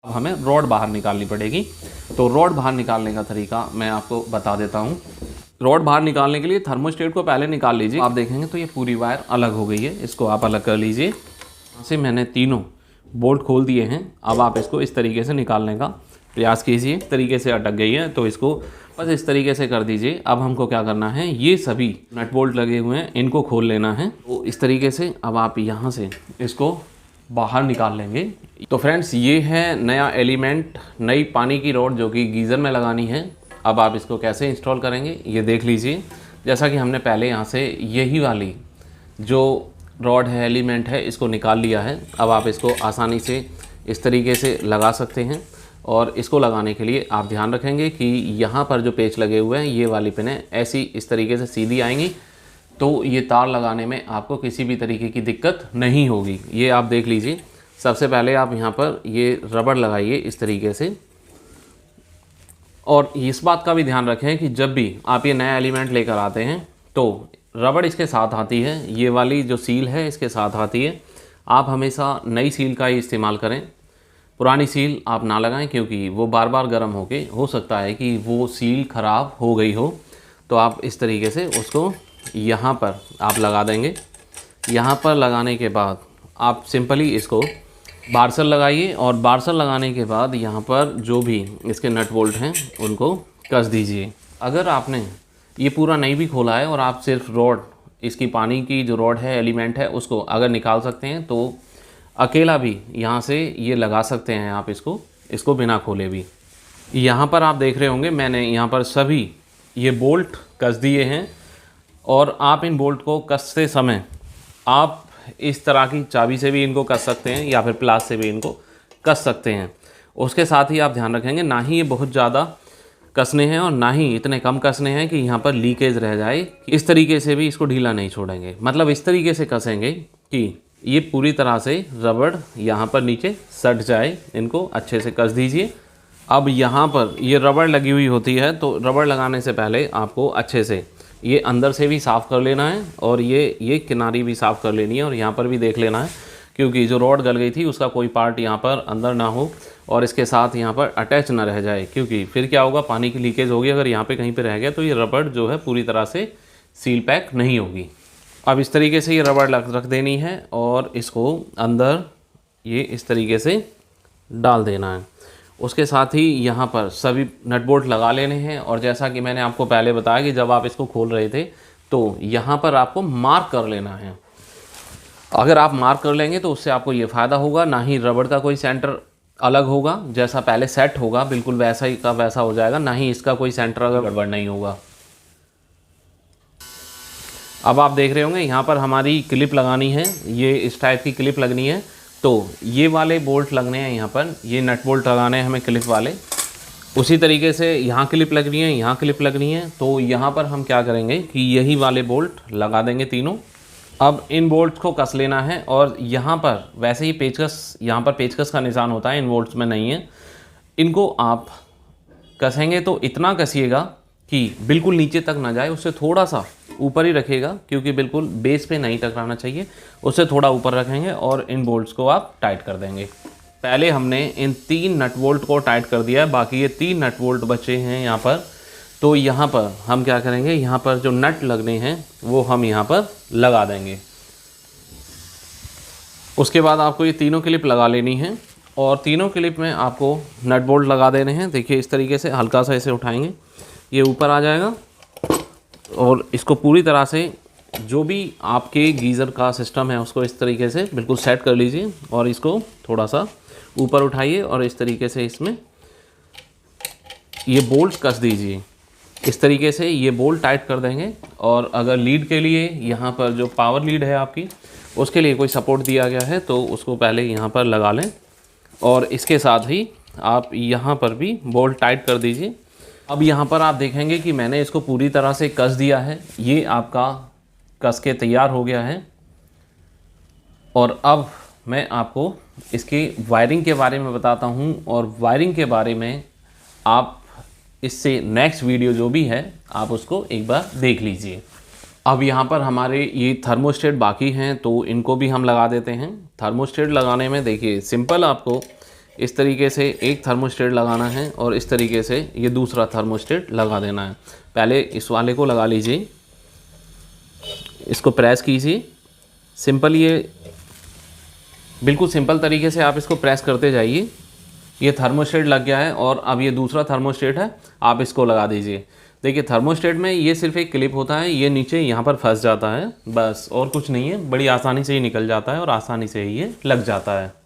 अब हमें रॉड बाहर निकालनी पड़ेगी। तो रॉड बाहर निकालने का तरीका मैं आपको बता देता हूँ। रॉड बाहर निकालने के लिए थर्मोस्टेट को पहले निकाल लीजिए। आप देखेंगे तो ये पूरी वायर अलग हो गई है, इसको आप अलग कर लीजिए। यहाँ से मैंने तीनों बोल्ट खोल दिए हैं। अब आप इसको इस तरीके से निकालने का प्रयास कीजिए। इस तरीके से अटक गई है तो इसको बस इस तरीके से कर दीजिए। अब हमको क्या करना है, ये सभी नट बोल्ट लगे हुए हैं, इनको खोल लेना है। तो इस तरीके से अब आप यहाँ से इसको बाहर निकाल लेंगे। तो फ्रेंड्स, ये है नया एलिमेंट, नई पानी की रॉड जो कि गीज़र में लगानी है। अब आप इसको कैसे इंस्टॉल करेंगे ये देख लीजिए। जैसा कि हमने पहले यहाँ से यही वाली जो रॉड है, एलिमेंट है, इसको निकाल लिया है। अब आप इसको आसानी से इस तरीके से लगा सकते हैं। और इसको लगाने के लिए आप ध्यान रखेंगे कि यहाँ पर जो पेच लगे हुए हैं, ये वाली पिनें ऐसी इस तरीके से सीधी आएंगी, तो ये तार लगाने में आपको किसी भी तरीके की दिक्कत नहीं होगी। ये आप देख लीजिए। सबसे पहले आप यहाँ पर ये रबड़ लगाइए इस तरीके से। और इस बात का भी ध्यान रखें कि जब भी आप ये नया एलिमेंट लेकर आते हैं तो रबड़ इसके साथ आती है, ये वाली जो सील है इसके साथ आती है। आप हमेशा नई सील का ही इस्तेमाल करें, पुरानी सील आप ना लगाएं, क्योंकि वो बार बार गर्म हो सकता है कि वो सील ख़राब हो गई हो। तो आप इस तरीके से उसको यहाँ पर आप लगा देंगे। यहाँ पर लगाने के बाद आप सिंपली इसको बारसल लगाइए। और बारसल लगाने के बाद यहाँ पर जो भी इसके नट बोल्ट हैं उनको कस दीजिए। अगर आपने ये पूरा नहीं भी खोला है और आप सिर्फ रॉड, इसकी पानी की जो रॉड है, एलिमेंट है, उसको अगर निकाल सकते हैं तो अकेला भी यहाँ से ये लगा सकते हैं आप इसको बिना खोले भी। यहाँ पर आप देख रहे होंगे मैंने यहाँ पर सभी ये बोल्ट कस दिए हैं। और आप इन बोल्ट को कसते समय आप इस तरह की चाबी से भी इनको कस सकते हैं या फिर प्लास से भी इनको कस सकते हैं। उसके साथ ही आप ध्यान रखेंगे, ना ही ये बहुत ज़्यादा कसने हैं और ना ही इतने कम कसने हैं कि यहाँ पर लीकेज रह जाए। इस तरीके से भी इसको ढीला नहीं छोड़ेंगे, मतलब इस तरीके से कसेंगे कि ये पूरी तरह से रबड़ यहाँ पर नीचे सट जाए। इनको अच्छे से कस दीजिए। अब यहाँ पर ये रबड़ लगी हुई होती है, तो रबड़ लगाने से पहले आपको अच्छे से ये अंदर से भी साफ़ कर लेना है और ये किनारी भी साफ़ कर लेनी है और यहाँ पर भी देख लेना है, क्योंकि जो रॉड गल गई थी उसका कोई पार्ट यहाँ पर अंदर ना हो और इसके साथ यहाँ पर अटैच ना रह जाए, क्योंकि फिर क्या होगा, पानी की लीकेज होगी। अगर यहाँ पे कहीं पे रह गया तो ये रबड़ जो है पूरी तरह से सील पैक नहीं होगी। अब इस तरीके से ये रबड़ रख देनी है और इसको अंदर ये इस तरीके से डाल देना है। उसके साथ ही यहाँ पर सभी नट बोल्ट लगा लेने हैं। और जैसा कि मैंने आपको पहले बताया कि जब आप इसको खोल रहे थे तो यहाँ पर आपको मार्क कर लेना है। अगर आप मार्क कर लेंगे तो उससे आपको ये फ़ायदा होगा, ना ही रबड़ का कोई सेंटर अलग होगा, जैसा पहले सेट होगा बिल्कुल वैसा ही का वैसा हो जाएगा, ना ही इसका कोई सेंटर अगर गड़बड़ नहीं होगा। अब आप देख रहे होंगे यहाँ पर हमारी क्लिप लगानी है, ये इस टाइप की क्लिप लगनी है। तो ये वाले बोल्ट लगने हैं यहाँ पर, ये नट बोल्ट लगाने हैं हमें क्लिप वाले। उसी तरीके से यहाँ क्लिप लगनी है, यहाँ क्लिप लगनी है। तो यहाँ पर हम क्या करेंगे कि यही वाले बोल्ट लगा देंगे तीनों। अब इन बोल्ट्स को कस लेना है और यहाँ पर वैसे ही पेचकस, यहाँ पर पेचकस का निशान होता है, इन बोल्ट्स में नहीं है। इनको आप कसेंगे तो इतना कसिएगा कि बिल्कुल नीचे तक ना जाए, उससे थोड़ा सा ऊपर ही रखिएगा, क्योंकि बिल्कुल बेस पे नहीं टकराना चाहिए, उससे थोड़ा ऊपर रखेंगे और इन बोल्ट्स को आप टाइट कर देंगे। पहले हमने इन 3 नट बोल्ट को टाइट कर दिया है, बाकी ये 3 नट बोल्ट बचे हैं यहाँ पर। तो यहाँ पर हम क्या करेंगे, यहाँ पर जो नट लगने हैं वो हम यहाँ पर लगा देंगे। उसके बाद आपको ये तीनों क्लिप लगा लेनी है और तीनों क्लिप में आपको नट बोल्ट लगा देने हैं। देखिए इस तरीके से हल्का सा इसे उठाएंगे, ये ऊपर आ जाएगा। और इसको पूरी तरह से जो भी आपके गीज़र का सिस्टम है उसको इस तरीके से बिल्कुल सेट कर लीजिए और इसको थोड़ा सा ऊपर उठाइए और इस तरीके से इसमें ये बोल्ट कस दीजिए। इस तरीके से ये बोल्ट टाइट कर देंगे। और अगर लीड के लिए यहाँ पर जो पावर लीड है आपकी, उसके लिए कोई सपोर्ट दिया गया है तो उसको पहले यहाँ पर लगा लें और इसके साथ ही आप यहाँ पर भी बोल्ट टाइट कर दीजिए। अब यहाँ पर आप देखेंगे कि मैंने इसको पूरी तरह से कस दिया है, ये आपका कस के तैयार हो गया है। और अब मैं आपको इसकी वायरिंग के बारे में बताता हूँ और वायरिंग के बारे में आप इससे नेक्स्ट वीडियो जो भी है आप उसको एक बार देख लीजिए। अब यहाँ पर हमारे ये थर्मोस्टेट बाकी हैं तो इनको भी हम लगा देते हैं। थर्मोस्टेट लगाने में देखिए सिंपल, आपको इस तरीके से एक थर्मोस्टेट लगाना है और इस तरीके से ये दूसरा थर्मोस्टेट लगा देना है। पहले इस वाले को लगा लीजिए, इसको प्रेस कीजिए। सिंपल, ये बिल्कुल सिंपल तरीके से आप इसको प्रेस करते जाइए। ये थर्मोस्टेट लग गया है और अब ये दूसरा थर्मोस्टेट है, आप इसको लगा दीजिए। देखिए थर्मोस्टेट में ये सिर्फ एक क्लिप होता है, ये नीचे यहाँ पर फंस जाता है, बस और कुछ नहीं है। बड़ी आसानी से ही निकल जाता है और आसानी से ही ये लग जाता है।